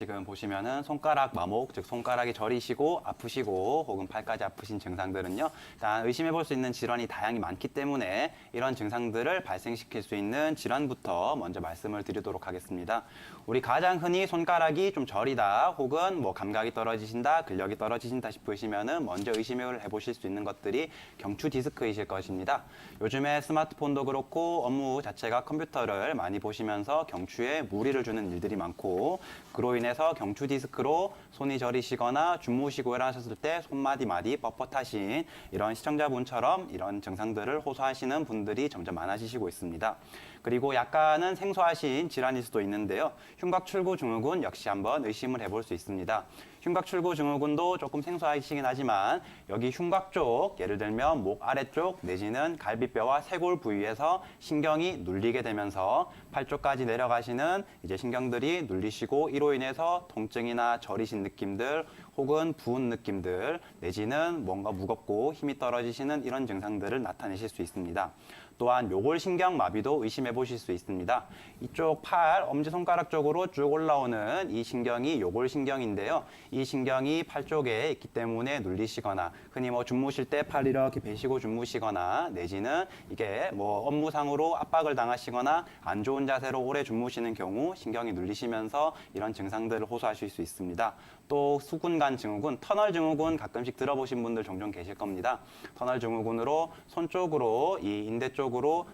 지금 보시면은 손가락 마목, 즉 손가락이 저리시고 아프시고 혹은 팔까지 아프신 증상들은요. 일단 의심해 볼 수 있는 질환이 다양히 많기 때문에 이런 증상들을 발생시킬 수 있는 질환부터 먼저 말씀을 드리도록 하겠습니다. 우리 가장 흔히 손가락이 좀 저리다 혹은 뭐 감각이 떨어지신다, 근력이 떨어지신다 싶으시면은 먼저 의심을 해보실 수 있는 것들이 경추 디스크이실 것입니다. 요즘에 스마트폰도 그렇고 업무 자체가 컴퓨터를 많이 보시면서 경추에 무리를 주는 일들이 많고 그로 인해서 경추 디스크로 손이 저리시거나 주무시고 일어나셨을 때 손마디마디 뻣뻣하신 이런 시청자분처럼 이런 증상들을 호소하시는 분들이 점점 많아지시고 있습니다. 그리고 약간은 생소하신 질환일 수도 있는데요. 흉곽출구증후군 역시 한번 의심을 해볼 수 있습니다. 흉곽출구증후군도 조금 생소하시긴 하지만 여기 흉곽 쪽, 예를 들면 목 아래쪽 내지는 갈비뼈와 쇄골 부위에서 신경이 눌리게 되면서 팔 쪽까지 내려가시는 이제 신경들이 눌리시고 이로 인해서 통증이나 저리신 느낌들 혹은 부은 느낌들 내지는 뭔가 무겁고 힘이 떨어지시는 이런 증상들을 나타내실 수 있습니다. 또한 요골신경 마비도 의심해 보실 수 있습니다. 이쪽 팔, 엄지손가락 쪽으로 쭉 올라오는 이 신경이 요골신경인데요. 이 신경이 팔 쪽에 있기 때문에 눌리시거나 흔히 뭐 주무실 때 팔 이렇게 베시고 주무시거나 내지는 이게 뭐 업무상으로 압박을 당하시거나 안 좋은 자세로 오래 주무시는 경우 신경이 눌리시면서 이런 증상들을 호소하실 수 있습니다. 또 수근간 증후군, 터널 증후군 가끔씩 들어보신 분들 종종 계실 겁니다. 터널 증후군으로 손 쪽으로 이 인대 쪽으로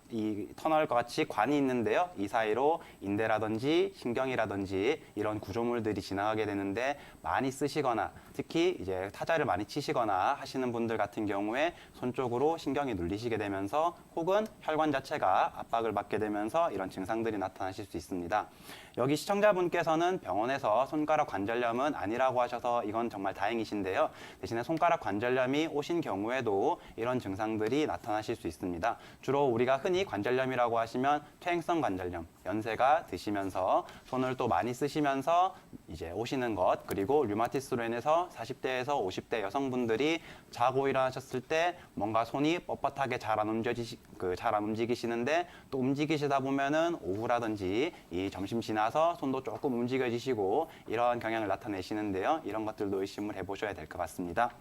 이 터널과 같이 관이 있는데요. 이 사이로 인대라든지 신경이라든지 이런 구조물들이 지나가게 되는데 많이 쓰시거나 특히 이제 타자를 많이 치시거나 하시는 분들 같은 경우에 손 쪽으로 신경이 눌리시게 되면서 혹은 혈관 자체가 압박을 받게 되면서 이런 증상들이 나타나실 수 있습니다. 여기 시청자분께서는 병원에서 손가락 관절염은 아니라고 하셔서 이건 정말 다행이신데요. 대신에 손가락 관절염이 오신 경우에도 이런 증상들이 나타나실 수 있습니다. 주로 우리가 흔히 관절염이라고 하시면 퇴행성 관절염, 연세가 드시면서 손을 또 많이 쓰시면서 이제 오시는 것, 그리고 류마티스로 인해서 40대에서 50대 여성분들이 자고 일어나셨을 때 뭔가 손이 뻣뻣하게 잘 안 움직이시는데 또 움직이시다 보면은 오후라든지 이 점심 지나서 손도 조금 움직여지시고 이러한 경향을 나타내시는데요. 이런 것들도 의심을 해보셔야 될 것 같습니다.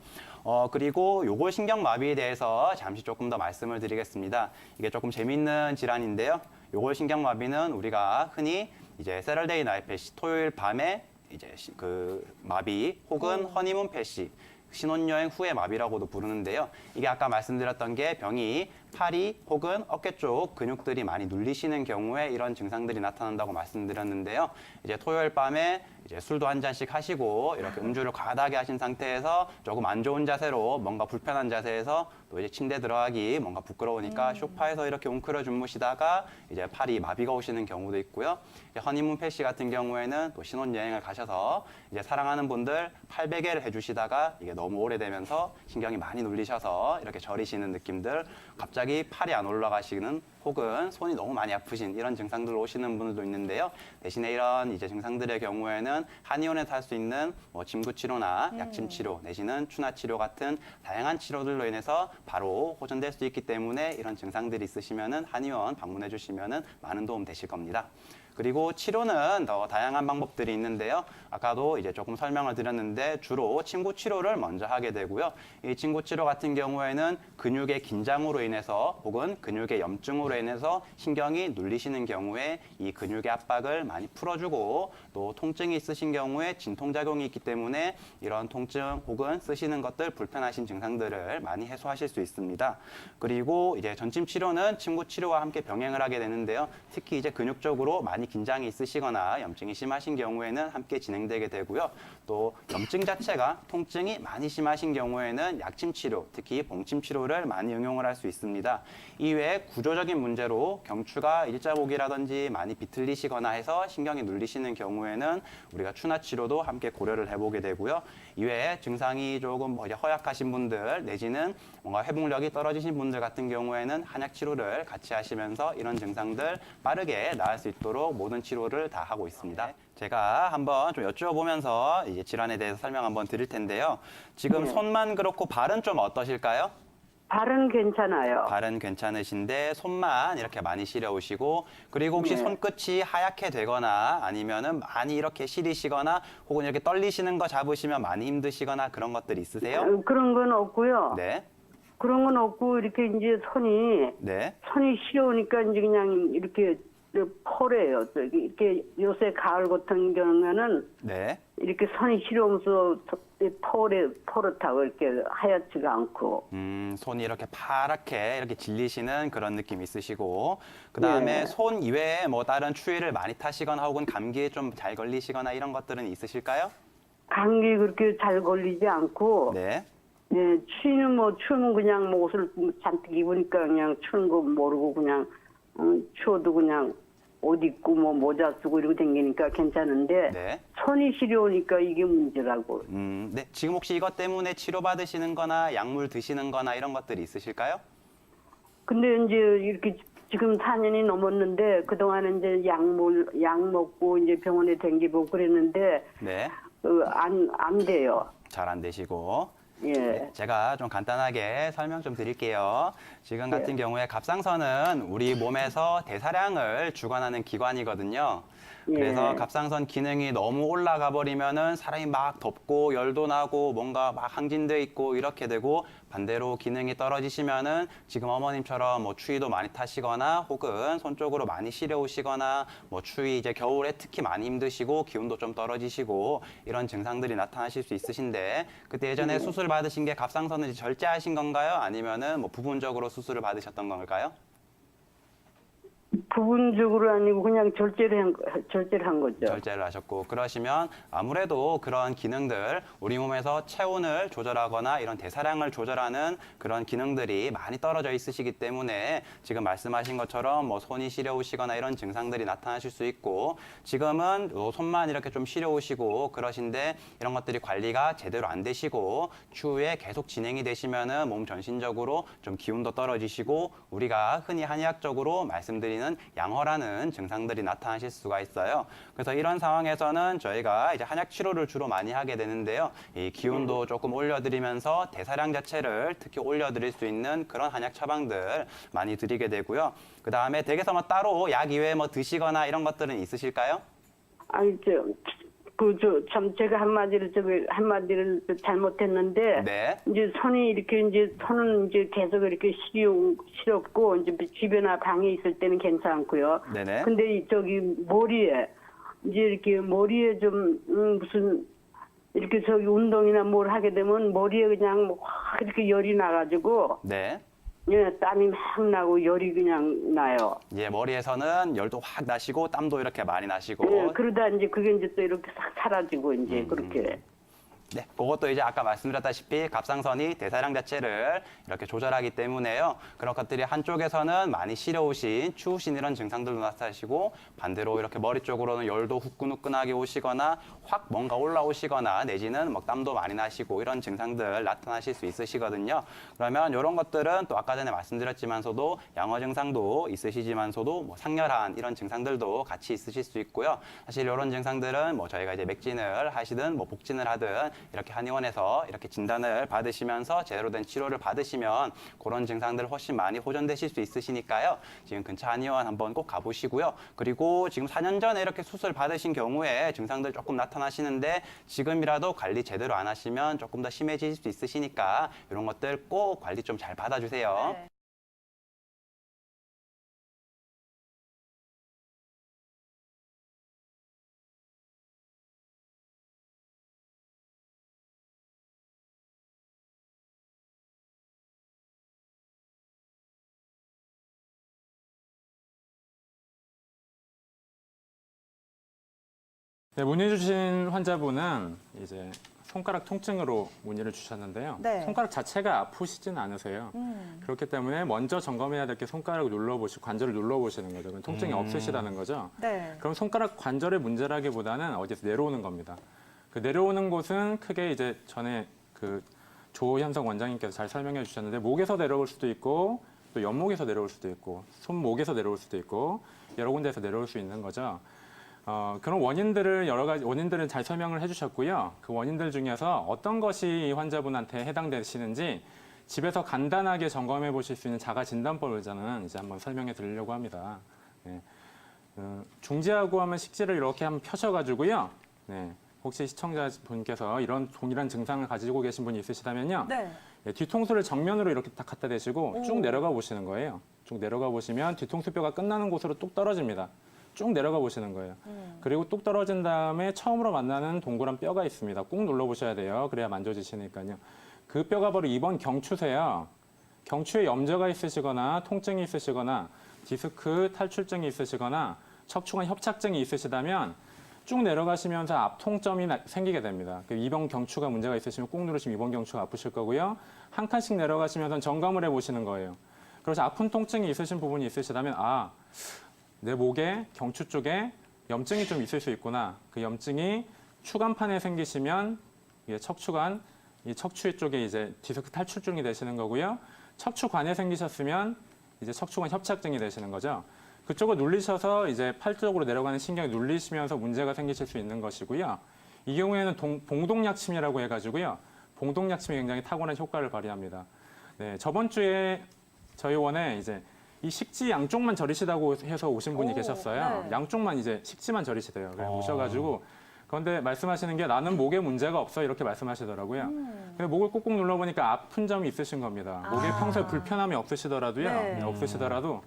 그리고 요골신경마비에 대해서 잠시 조금 더 말씀을 드리겠습니다. 이게 조금 재밌는 질환인데요. 요골신경마비는 우리가 흔히 이제 세럴데이 나이트 패시, 토요일 밤에 이제 그 마비 혹은 허니문 패시, 신혼여행 후의 마비라고도 부르는데요. 이게 아까 말씀드렸던 게 병이 팔이 혹은 어깨 쪽 근육들이 많이 눌리시는 경우에 이런 증상들이 나타난다고 말씀드렸는데요. 이제 토요일 밤에 이제 술도 한 잔씩 하시고 이렇게 음주를 과다하게 하신 상태에서 조금 안 좋은 자세로 뭔가 불편한 자세에서 또 이제 침대 들어가기 뭔가 부끄러우니까 소파에서 이렇게 웅크려 주무시다가 이제 팔이 마비가 오시는 경우도 있고요. 허니문 패시 같은 경우에는 또 신혼여행을 가셔서 이제 사랑하는 분들 팔베개를 해주시다가 이게 너무 오래되면서 신경이 많이 눌리셔서 이렇게 저리시는 느낌들, 갑자기 팔이 안 올라가시는 혹은 손이 너무 많이 아프신 이런 증상들 오시는 분들도 있는데요. 대신에 이런 이제 증상들의 경우에는 한의원에서 할 수 있는 뭐 침구 치료나 약침 치료 내지는 추나 치료 같은 다양한 치료들로 인해서 바로 호전될 수 있기 때문에 이런 증상들이 있으시면은 한의원 방문해 주시면은 많은 도움 되실 겁니다. 그리고 치료는 더 다양한 방법들이 있는데요. 아까도 이제 조금 설명을 드렸는데 주로 침구 치료를 먼저 하게 되고요. 이 침구 치료 같은 경우에는 근육의 긴장으로 인해서 혹은 근육의 염증으로 인해서 신경이 눌리시는 경우에 이 근육의 압박을 많이 풀어주고 또 통증이 있으신 경우에 진통작용이 있기 때문에 이런 통증 혹은 쓰시는 것들 불편하신 증상들을 많이 해소하실 수 있습니다. 그리고 이제 전침 치료는 침구 치료와 함께 병행을 하게 되는데요. 특히 이제 근육적으로 많이 긴장이 있으시거나 염증이 심하신 경우에는 함께 진행되게 되고요. 또 염증 자체가 통증이 많이 심하신 경우에는 약침 치료, 특히 봉침 치료를 많이 응용을 할 수 있습니다. 이외에 구조적인 문제로 경추가 일자목이라든지 많이 비틀리시거나 해서 신경이 눌리시는 경우에는 우리가 추나 치료도 함께 고려를 해보게 되고요. 이외에 증상이 조금 허약하신 분들 내지는 뭔가 회복력이 떨어지신 분들 같은 경우에는 한약 치료를 같이 하시면서 이런 증상들 빠르게 나을 수 있도록 모든 치료를 다 하고 있습니다. 제가 한번 좀 여쭈어보면서 이제 질환에 대해서 설명 한번 드릴 텐데요. 지금 손만 그렇고 발은 좀 어떠실까요? 발은 괜찮아요. 발은 괜찮으신데 손만 이렇게 많이 시려우시고 그리고 혹시 네. 손끝이 하얗게 되거나 아니면은 많이 이렇게 시리시거나 혹은 이렇게 떨리시는 거 잡으시면 많이 힘드시거나 그런 것들이 있으세요? 그런 건 없고요. 네. 그런 건 없고 이렇게 이제 네. 손이 시려우니까 이제 그냥 이렇게 펄해요. 저기 이렇게 요새 가을 같은 경우에는 네. 이렇게 손이 시려우면서 펄릇하고 이렇게 하얗지가 않고. 손이 이렇게 파랗게 이렇게 질리시는 그런 느낌 있으시고 그다음에 네. 손 이외에 뭐 다른 추위를 많이 타시거나 혹은 감기에 좀 잘 걸리시거나 이런 것들은 있으실까요? 감기 그렇게 잘 걸리지 않고. 네. 네, 추위는 뭐 추우면 그냥 뭐 옷을 잔뜩 입으니까 그냥 추운 거 모르고 그냥 추워도 그냥 옷 입고 뭐 모자 쓰고 이러고 다니니까 괜찮은데 네. 손이 시려우니까 이게 문제라고. 네. 지금 혹시 이것 때문에 치료받으시는 거나 약물 드시는 거나 이런 것들이 있으실까요? 근데 이제 이렇게 지금 4년이 넘었는데 그동안은 이제 약 먹고 이제 병원에 댕기고 그랬는데 네. 안 돼요. 잘 안 되시고. 예. 네, 제가 좀 간단하게 설명 좀 드릴게요. 지금 같은 경우에 갑상선은 우리 몸에서 대사량을 주관하는 기관이거든요. 그래서 예. 갑상선 기능이 너무 올라가 버리면은 사람이 막 덥고 열도 나고 뭔가 막 항진돼 있고 이렇게 되고 반대로 기능이 떨어지시면은 지금 어머님처럼 뭐 추위도 많이 타시거나 혹은 손 쪽으로 많이 시려우시거나 뭐 추위 이제 겨울에 특히 많이 힘드시고 기운도 좀 떨어지시고 이런 증상들이 나타나실 수 있으신데 그때 예전에 수술 받으신 게 갑상선을 절제하신 건가요? 아니면은 뭐 부분적으로 수술을 받으셨던 걸까요? 부분적으로 아니고 그냥 절제를 한 거죠. 절제를 하셨고 그러시면 아무래도 그런 기능들 우리 몸에서 체온을 조절하거나 이런 대사량을 조절하는 그런 기능들이 많이 떨어져 있으시기 때문에 지금 말씀하신 것처럼 뭐 손이 시려우시거나 이런 증상들이 나타나실 수 있고 지금은 손만 이렇게 좀 시려우시고 그러신데 이런 것들이 관리가 제대로 안 되시고 추후에 계속 진행이 되시면은 몸 전신적으로 좀 기운도 떨어지시고 우리가 흔히 한의학적으로 말씀드리는 양허라는 증상들이 나타나실 수가 있어요. 그래서 이런 상황에서는 저희가 이제 한약 치료를 주로 많이 하게 되는데요. 이 기운도 조금 올려드리면서 대사량 자체를 특히 올려드릴 수 있는 그런 한약 처방들 많이 드리게 되고요. 그 다음에 댁에서 뭐 따로 약 이외에 뭐 드시거나 이런 것들은 있으실까요? 아니 참 제가 한마디를 잘못했는데 네. 이제 손이 이렇게 이제 손은 이제 계속 이렇게 시렵고 이제 집에나 방에 있을 때는 괜찮고요. 네네. 근데 저기 머리에 이제 이렇게 머리에 좀 무슨 이렇게 저기 운동이나 뭘 하게 되면 머리에 그냥 확 이렇게 열이 나가지고 네. 예, 땀이 막 나고 열이 그냥 나요. 예, 머리에서는 열도 확 나시고 땀도 이렇게 많이 나시고 예, 그러다 이제 그게 이제 또 이렇게 싹 사라지고 이제 그렇게. 네, 그것도 이제 아까 말씀드렸다시피 갑상선이 대사량 자체를 이렇게 조절하기 때문에요. 그런 것들이 한쪽에서는 많이 시려우신, 추우신 이런 증상들도 나타나시고 반대로 이렇게 머리 쪽으로는 열도 후끈후끈하게 오시거나 확 뭔가 올라오시거나 내지는 막 땀도 많이 나시고 이런 증상들 나타나실 수 있으시거든요. 그러면 이런 것들은 또 아까 전에 말씀드렸지만서도 양어 증상도 있으시지만서도 뭐 상열한 이런 증상들도 같이 있으실 수 있고요. 사실 이런 증상들은 뭐 저희가 이제 맥진을 하시든 뭐 복진을 하든 이렇게 한의원에서 이렇게 진단을 받으시면서 제대로 된 치료를 받으시면 그런 증상들 훨씬 많이 호전되실 수 있으시니까요. 지금 근처 한의원 한번 꼭 가보시고요. 그리고 지금 4년 전에 이렇게 수술 받으신 경우에 증상들 조금 나타나시는데 지금이라도 관리 제대로 안 하시면 조금 더 심해질 수 있으시니까 이런 것들 꼭 관리 좀 잘 받아주세요. 네. 네, 문의 주신 환자분은 이제 손가락 통증으로 문의를 주셨는데요. 네. 손가락 자체가 아프시진 않으세요. 그렇기 때문에 먼저 점검해야 될 게 손가락을 눌러보시고 관절을 눌러보시는 거죠. 그럼 통증이 없으시다는 거죠. 네. 그럼 손가락 관절의 문제라기보다는 어디서 내려오는 겁니다. 그 내려오는 곳은 크게 이제 전에 그 조현석 원장님께서 잘 설명해 주셨는데 목에서 내려올 수도 있고 또 옆목에서 내려올 수도 있고 손목에서 내려올 수도 있고 여러 군데에서 내려올 수 있는 거죠. 그런 원인들을 여러 가지 원인들을 잘 설명을 해주셨고요. 그 원인들 중에서 어떤 것이 이 환자분한테 해당되시는지 집에서 간단하게 점검해 보실 수 있는 자가 진단법을 저는 이제 한번 설명해 드리려고 합니다. 네. 중지하고 하면 식지를 이렇게 한번 펴셔가지고요. 네. 혹시 시청자분께서 이런 동일한 증상을 가지고 계신 분이 있으시다면요. 네. 네, 뒤통수를 정면으로 이렇게 딱 갖다 대시고 오. 쭉 내려가 보시는 거예요. 쭉 내려가 보시면 뒤통수뼈가 끝나는 곳으로 뚝 떨어집니다. 쭉 내려가 보시는 거예요. 그리고 뚝 떨어진 다음에 처음으로 만나는 동그란 뼈가 있습니다. 꾹 눌러 보셔야 돼요. 그래야 만져지시니까요. 그 뼈가 바로 2번 경추세요. 경추에 염저가 있으시거나 통증이 있으시거나 디스크 탈출증이 있으시거나 척추관 협착증이 있으시다면 쭉 내려가시면서 앞통점이 생기게 됩니다. 그 2번 경추가 문제가 있으시면 꾹 누르시면 2번 경추가 아프실 거고요. 한 칸씩 내려가시면서 점검을 해보시는 거예요. 그래서 아픈 통증이 있으신 부분이 있으시다면 내 목에 경추 쪽에 염증이 좀 있을 수 있구나. 그 염증이 추간판에 생기시면 이게 척추관, 이 척추 쪽에 이제 디스크 탈출증이 되시는 거고요. 척추관에 생기셨으면 이제 척추관 협착증이 되시는 거죠. 그쪽을 눌리셔서 이제 팔 쪽으로 내려가는 신경이 눌리시면서 문제가 생기실 수 있는 것이고요. 이 경우에는 봉동약침이라고 해가지고요. 봉동약침이 굉장히 탁월한 효과를 발휘합니다. 네, 저번 주에 저희 원에 이제 이 식지 양쪽만 저리시다고 해서 오신 분이 오, 계셨어요. 네. 양쪽만 이제 식지만 저리시대요. 그래서 오셔가지고 그런데 말씀하시는 게 나는 목에 문제가 없어 이렇게 말씀하시더라고요. 근데 목을 꾹꾹 눌러보니까 아픈 점이 있으신 겁니다. 목에 평소에 불편함이 없으시더라도요. 네. 없으시더라도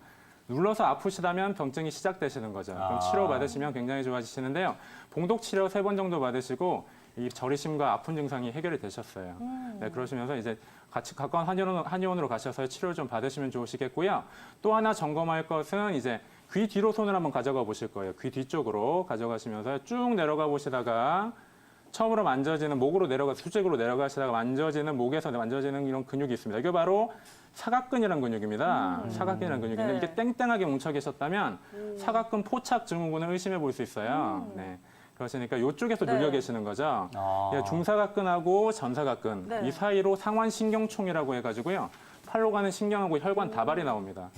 눌러서 아프시다면 병증이 시작되시는 거죠. 그럼 치료 받으시면 굉장히 좋아지시는데요. 봉독 치료 3번 정도 받으시고 이 저리심과 아픈 증상이 해결이 되셨어요. 네, 그러시면서 이제 같이 가까운 한의원으로 가셔서 치료를 좀 받으시면 좋으시겠고요. 또 하나 점검할 것은 이제 귀 뒤로 손을 한번 가져가 보실 거예요. 귀 뒤쪽으로 가져가시면서 쭉 내려가 보시다가 처음으로 만져지는 목으로 수직으로 내려가시다가 만져지는 목에서 만져지는 이런 근육이 있습니다. 이게 바로 사각근이라는 근육입니다. 사각근이라는 근육인데 네. 이렇게 땡땡하게 뭉쳐 계셨다면 사각근 포착 증후군을 의심해 볼 수 있어요. 네. 그러시니까 이쪽에서 네. 눌려 계시는 거죠. 예, 중사각근하고 전사각근 네. 이 사이로 상완신경총이라고 해가지고요. 팔로 가는 신경하고 혈관 다발이 나옵니다.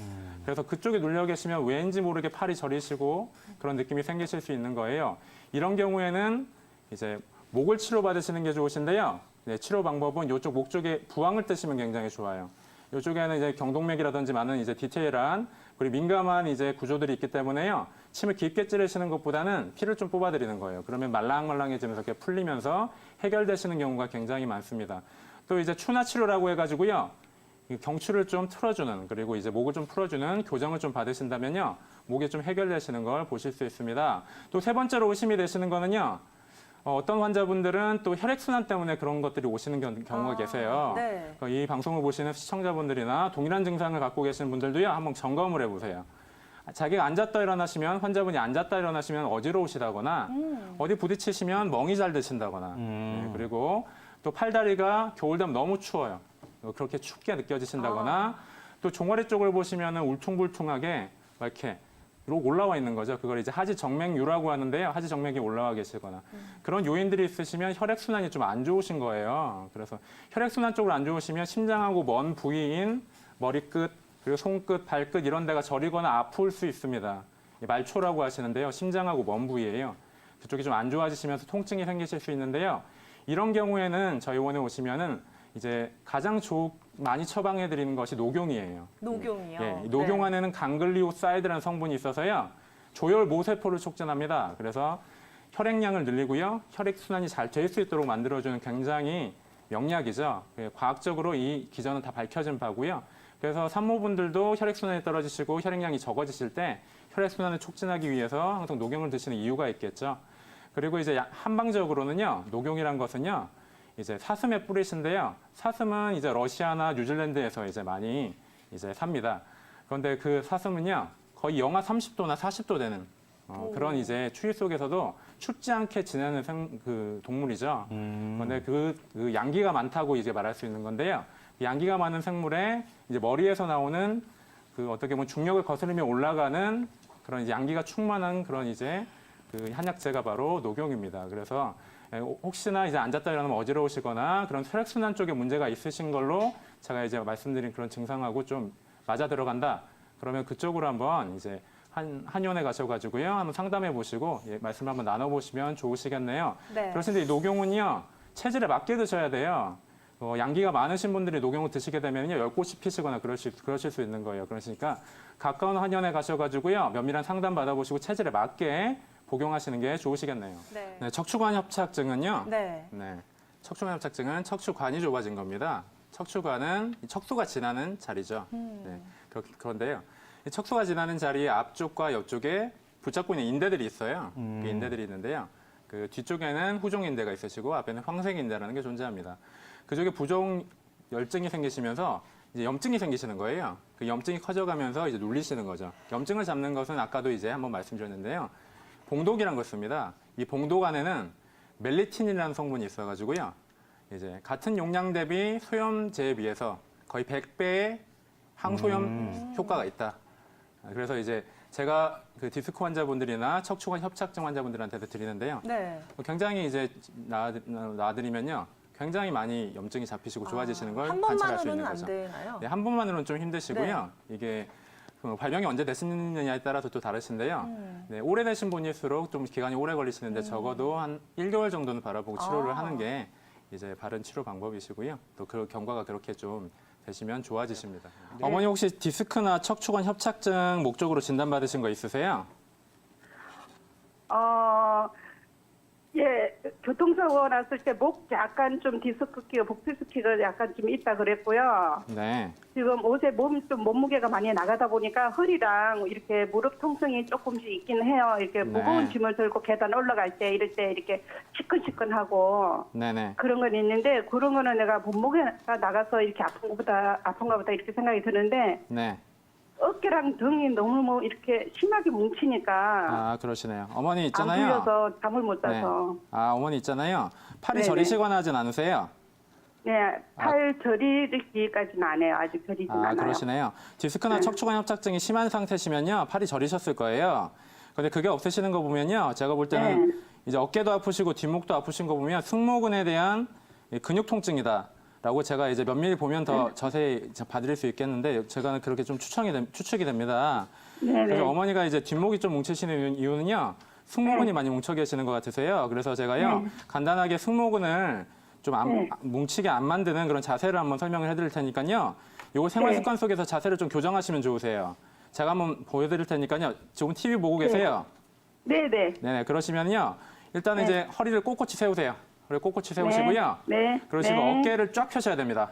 그래서 그쪽에 눌려 계시면 왠지 모르게 팔이 저리시고 그런 느낌이 생기실 수 있는 거예요. 이런 경우에는 이제 목을 치료받으시는 게 좋으신데요. 네, 치료 방법은 이쪽 목 쪽에 부항을 뜨시면 굉장히 좋아요. 이쪽에는 이제 경동맥이라든지 많은 이제 디테일한 그리고 민감한 이제 구조들이 있기 때문에요. 침을 깊게 찌르시는 것보다는 피를 좀 뽑아드리는 거예요. 그러면 말랑말랑해지면서 이렇게 풀리면서 해결되시는 경우가 굉장히 많습니다. 또 이제 추나 치료라고 해가지고요. 이 경추를 좀 틀어주는 그리고 이제 목을 좀 풀어주는 교정을 좀 받으신다면요. 목이 좀 해결되시는 걸 보실 수 있습니다. 또 3번째로 의심이 되시는 거는요. 어떤 환자분들은 또 혈액순환 때문에 그런 것들이 오시는 경우가 계세요. 네. 이 방송을 보시는 시청자분들이나 동일한 증상을 갖고 계시는 분들도요. 한번 점검을 해보세요. 자기가 앉았다 일어나시면 환자분이 앉았다 일어나시면 어지러우시다거나 어디 부딪히시면 멍이 잘 드신다거나 네, 그리고 또 팔다리가 겨울 되면 너무 추워요. 그렇게 춥게 느껴지신다거나 또 종아리 쪽을 보시면 울퉁불퉁하게 막 이렇게 올라와 있는 거죠. 그걸 이제 하지정맥류라고 하는데요. 하지정맥이 올라와 계시거나 그런 요인들이 있으시면 혈액순환이 좀 안 좋으신 거예요. 그래서 혈액순환 쪽으로 안 좋으시면 심장하고 먼 부위인 머리끝, 그리고 손끝, 발끝 이런 데가 저리거나 아플 수 있습니다. 말초라고 하시는데요. 심장하고 먼 부위예요. 그쪽이 좀 안 좋아지시면서 통증이 생기실 수 있는데요. 이런 경우에는 저희 원에 오시면은 이제 가장 많이 처방해 드리는 것이 녹용이에요. 녹용이요. 예, 이 녹용 안에는 강글리오사이드라는 성분이 있어서요. 조혈 모세포를 촉진합니다. 그래서 혈액량을 늘리고요. 혈액순환이 잘 될 수 있도록 만들어주는 굉장히 명약이죠. 예, 과학적으로 이 기전은 다 밝혀진 바고요. 그래서 산모분들도 혈액순환이 떨어지시고 혈액량이 적어지실 때 혈액순환을 촉진하기 위해서 항상 녹용을 드시는 이유가 있겠죠. 그리고 이제 한방적으로는요. 녹용이란 것은요. 이제 사슴의 뿌리신데요. 사슴은 이제 러시아나 뉴질랜드에서 이제 많이 이제 삽니다. 그런데 그 사슴은요. 거의 영하 30도나 40도 되는 그런 이제 추위 속에서도 춥지 않게 지내는 그 동물이죠. 그런데 그 양기가 많다고 이제 말할 수 있는 건데요. 양기가 많은 생물에 이제 머리에서 나오는 그 어떻게 보면 중력을 거스르며 올라가는 그런 이제 양기가 충만한 그런 이제 그 한약재가 바로 녹용입니다. 그래서 혹시나 이제 앉았다 일어나면 어지러우시거나 그런 혈액순환 쪽에 문제가 있으신 걸로 제가 이제 말씀드린 그런 증상하고 좀 맞아 들어간다. 그러면 그쪽으로 한번 이제 한의원에 가셔가지고요. 한번 상담해 보시고 말씀 한번 나눠보시면 좋으시겠네요. 네. 그렇습니다. 이 녹용은요. 체질에 맞게 드셔야 돼요. 양기가 많으신 분들이 녹용을 드시게 되면요, 열꽃이 피시거나 그러실 수 있는 거예요. 그러니까 가까운 한의원에 가셔가지고요, 면밀한 상담 받아보시고 체질에 맞게 복용하시는 게 좋으시겠네요. 네. 네, 척추관 협착증은요. 네. 네, 척추관 협착증은 척추관이 좁아진 겁니다. 척추관은 척수가 지나는 자리죠. 네, 그런데요, 이 척수가 지나는 자리 앞쪽과 옆쪽에 붙잡고 있는 인대들이 있어요. 그 인대들이 있는데요. 그 뒤쪽에는 후종인대가 있으시고 앞에는 황색인대라는 게 존재합니다. 그쪽에 부종 열증이 생기시면서 이제 염증이 생기시는 거예요. 그 염증이 커져가면서 이제 눌리시는 거죠. 염증을 잡는 것은 아까도 이제 한번 말씀드렸는데요. 봉독이란 걸 씁니다. 이 봉독 안에는 멜리틴이라는 성분이 있어가지고요. 이제 같은 용량 대비 소염제에 비해서 거의 100배의 항소염 효과가 있다. 그래서 이제 제가 그 디스크 환자분들이나 척추관 협착증 환자분들한테도 드리는데요. 네. 굉장히 이제 놔드리면요. 굉장히 많이 염증이 잡히시고 좋아지시는 걸 한 관찰할 수 있는 번만으로는 안 거죠. 되나요? 네, 한 번만으로는 좀 힘드시고요. 이게 발병이 언제 되시느냐에 따라서 또 다르신데요. 네, 오래되신 분일수록 좀 기간이 오래 걸리시는데 적어도 한 1개월 정도는 바라보고 치료를 하는 게 이제 바른 치료 방법이시고요. 또 그 경과가 그렇게 좀 되시면 좋아지십니다. 어머니 혹시 디스크나 척추관 협착증 목적으로 진단받으신 거 있으세요? 예, 교통사고 났을 때 목 약간 좀 디스크기가 복디스크가 약간 좀 있다 그랬고요. 네. 지금 옷에 좀 몸무게가 많이 나가다 보니까 허리랑 이렇게 무릎 통증이 조금씩 있긴 해요. 이렇게 네. 무거운 짐을 들고 계단 올라갈 때 이럴 때 이렇게 시큰시큰하고 네네. 그런 건 있는데 그런 거는 내가 몸무게가 나가서 이렇게 아픈가 보다 이렇게 생각이 드는데 네. 어깨랑 등이 너무 이렇게 심하게 뭉치니까 아, 그러시네요. 어머니 안 있잖아요. 풀려서 잠을 못 네. 자서 아, 어머니 있잖아요. 팔이 네네. 저리시거나 하진 않으세요? 네, 팔 저리기까지는 안 해요. 아직 저리진 아, 않아요. 그러시네요. 디스크나 척추관 협착증이 심한 상태시면요. 팔이 저리셨을 거예요. 근데 그게 없으시는 거 보면요. 제가 볼 때는 네. 이제 어깨도 아프시고 뒷목도 아프신 거 보면 승모근에 대한 이 근육 통증이다. 라고 제가 이제 면밀히 보면 더 자세히 봐드릴 수 있겠는데 제가 그렇게 좀 추측이 됩니다. 네네. 그래서 어머니가 이제 뒷목이 좀 뭉치시는 이유는요. 승모근이 많이 뭉쳐 계시는 것 같으세요. 그래서 제가요. 간단하게 승모근을 좀 뭉치게 안 만드는 그런 자세를 한번 설명을 해드릴 테니까요. 요거 생활 습관 속에서 자세를 좀 교정하시면 좋으세요. 제가 한번 보여드릴 테니까요. 지금 TV 보고 계세요. 네네. 네네. 그러시면요. 일단 이제 허리를 꼿꼿이 세우세요. 허리 꼿꼿이 세우시고요. 네. 그러시고 네. 어깨를 쫙 펴셔야 됩니다.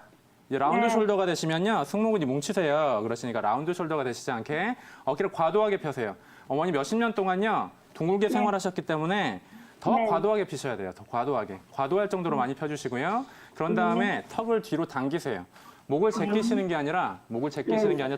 이제 라운드 숄더가 되시면요. 승모근이 뭉치세요. 그러시니까 라운드 숄더가 되시지 않게 어깨를 과도하게 펴세요. 어머니 몇십 년 동안요. 둥글게 생활하셨기 때문에 더 과도하게 피셔야 돼요. 더 과도하게. 과도할 정도로 많이 펴주시고요. 그런 다음에 턱을 뒤로 당기세요. 목을 제끼시는 게 아니라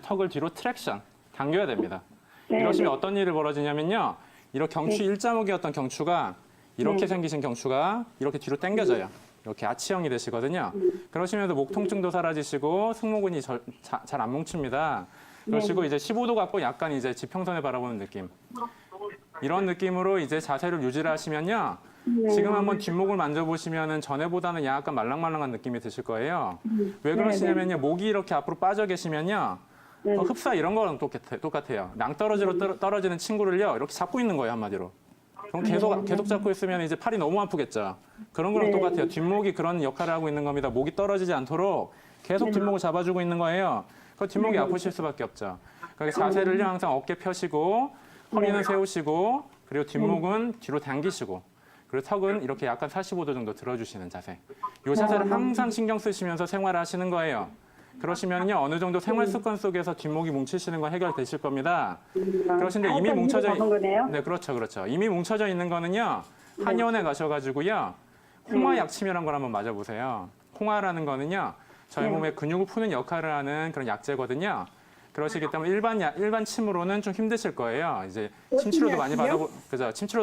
턱을 뒤로 트랙션, 당겨야 됩니다. 이러시면 어떤 일이 벌어지냐면요. 이렇게 경추 일자목이었던 경추가 이렇게 생기신 경추가 이렇게 뒤로 당겨져요. 이렇게 아치형이 되시거든요. 그러시면서 목 통증도 사라지시고 승모근이 잘 안 뭉칩니다. 그러시고 이제 15도 갖고 약간 이제 지평선을 바라보는 느낌. 이런 느낌으로 이제 자세를 유지를 하시면요. 지금 한번 뒷목을 만져보시면은 전에보다는 약간 말랑말랑한 느낌이 드실 거예요. 왜 그러시냐면요. 목이 이렇게 앞으로 빠져 계시면요. 흡사 이런 거랑 똑같아요. 낭떠러지로 떨어지는 친구를요. 이렇게 잡고 있는 거예요. 한마디로. 그럼 계속 잡고 있으면 이제 팔이 너무 아프겠죠. 그런 거랑 똑같아요. 뒷목이 그런 역할을 하고 있는 겁니다. 목이 떨어지지 않도록 계속 뒷목을 잡아주고 있는 거예요. 그 뒷목이 아프실 수밖에 없죠. 그러니까 자세를요 항상 어깨 펴시고 허리는 세우시고 그리고 뒷목은 뒤로 당기시고 그리고 턱은 이렇게 약간 45도 정도 들어주시는 자세. 이 자세를 항상 신경 쓰시면서 생활을 하시는 거예요. 그러시면요 어느 정도 생활 습관 속에서 뒷목이 뭉치시는 건 해결되실 겁니다. 그러신데 이미 뭉쳐져 네 그렇죠. 이미 뭉쳐져 있는 거는요 한의원에 가셔가지고요 홍화 약침이라는 걸 한번 맞아보세요. 홍화라는 거는요 저희 몸의 근육을 푸는 역할을 하는 그런 약재거든요. 그러시기 때문에 일반 침으로는 좀 힘드실 거예요. 이제 침치료도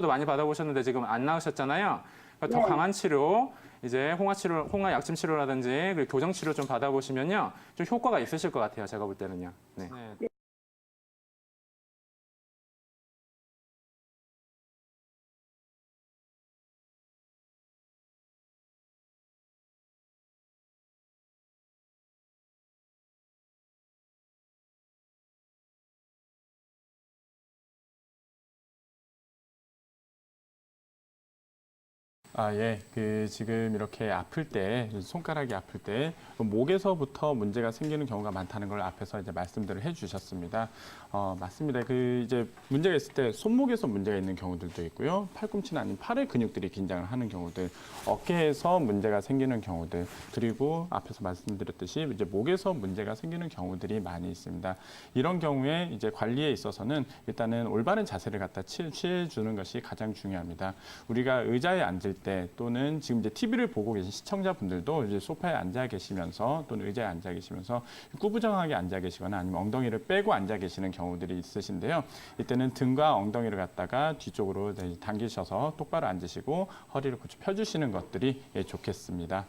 많이 받아보셨는데 지금 안 나으셨잖아요. 그러니까 더 강한 치료. 이제 홍화 약침 치료라든지 그리고 교정 치료 좀 받아보시면요. 좀 효과가 있으실 것 같아요. 제가 볼 때는요. 네. 예. 지금 이렇게 아플 때, 손가락이 아플 때, 목에서부터 문제가 생기는 경우가 많다는 걸 앞에서 이제 말씀들을 해주셨습니다. 맞습니다. 이제 문제가 있을 때 손목에서 문제가 있는 경우들도 있고요. 팔꿈치나 아니면 팔의 근육들이 긴장을 하는 경우들, 어깨에서 문제가 생기는 경우들, 그리고 앞에서 말씀드렸듯이 이제 목에서 문제가 생기는 경우들이 많이 있습니다. 이런 경우에 이제 관리에 있어서는 일단은 올바른 자세를 갖다 취해주는 것이 가장 중요합니다. 우리가 의자에 앉을 때 또는 지금 이제 TV를 보고 계신 시청자분들도 이제 소파에 앉아 계시면서 또는 의자에 앉아 계시면서 꾸부정하게 앉아 계시거나 아니면 엉덩이를 빼고 앉아 계시는 경우들이 있으신데요. 이때는 등과 엉덩이를 갖다가 뒤쪽으로 당기셔서 똑바로 앉으시고 허리를 고쳐 펴주시는 것들이 좋겠습니다.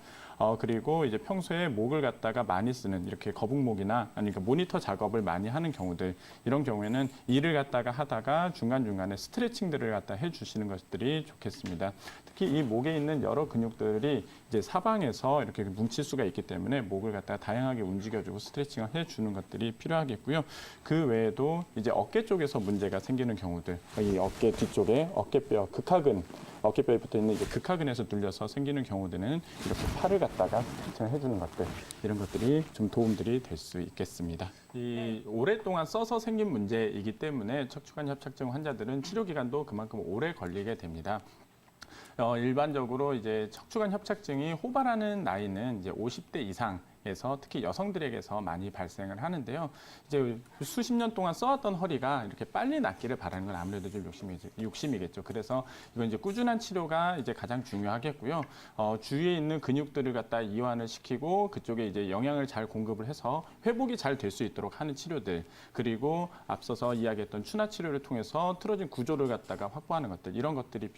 그리고 이제 평소에 목을 갖다가 많이 쓰는 이렇게 거북목이나 아니면 모니터 작업을 많이 하는 경우들, 이런 경우에는 일을 갖다가 하다가 중간중간에 스트레칭들을 갖다 해주시는 것들이 좋겠습니다. 특히 이 목에 있는 여러 근육들이 이제 사방에서 이렇게 뭉칠 수가 있기 때문에 목을 갖다가 다양하게 움직여주고 스트레칭을 해주는 것들이 필요하겠고요. 그 외에도 이제 어깨 쪽에서 문제가 생기는 경우들, 이 어깨 뒤쪽에 어깨뼈, 극하근, 어깨뼈에 붙어 있는 이제 극하근에서 눌려서 생기는 경우들은 이렇게 팔을 갖다가 스트레칭을 해주는 것들, 이런 것들이 좀 도움들이 될 수 있겠습니다. 이 오랫동안 써서 생긴 문제이기 때문에 척추관 협착증 환자들은 치료 기간도 그만큼 오래 걸리게 됩니다. 일반적으로 이제 척추관 협착증이 호발하는 나이는 이제 50대 이상에서 특히 여성들에게서 많이 발생을 하는데요. 이제 수십 년 동안 써왔던 허리가 이렇게 빨리 낫기를 바라는 건 아무래도 좀 욕심이겠죠. 그래서 이건 이제 꾸준한 치료가 이제 가장 중요하겠고요. 주위에 있는 근육들을 갖다 이완을 시키고 그쪽에 이제 영양을 잘 공급을 해서 회복이 잘 될 수 있도록 하는 치료들, 그리고 앞서서 이야기했던 추나 치료를 통해서 틀어진 구조를 갖다가 확보하는 것들, 이런 것들이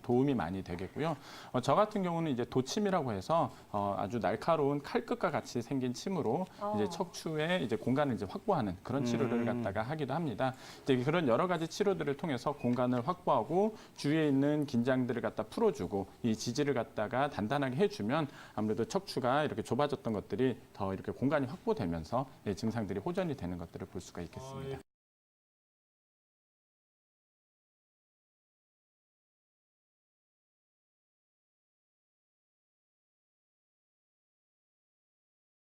도움이 많이 되겠고요. 저 같은 경우는 이제 도침이라고 해서 아주 날카로운 칼끝과 같이 생긴 침으로 이제 척추에 이제 공간을 이제 확보하는 그런 치료를 갖다가 하기도 합니다. 이제 그런 여러 가지 치료들을 통해서 공간을 확보하고 주위에 있는 긴장들을 갖다 풀어주고 이 지지를 갖다가 단단하게 해주면 아무래도 척추가 이렇게 좁아졌던 것들이 더 이렇게 공간이 확보되면서 증상들이 호전이 되는 것들을 볼 수가 있겠습니다.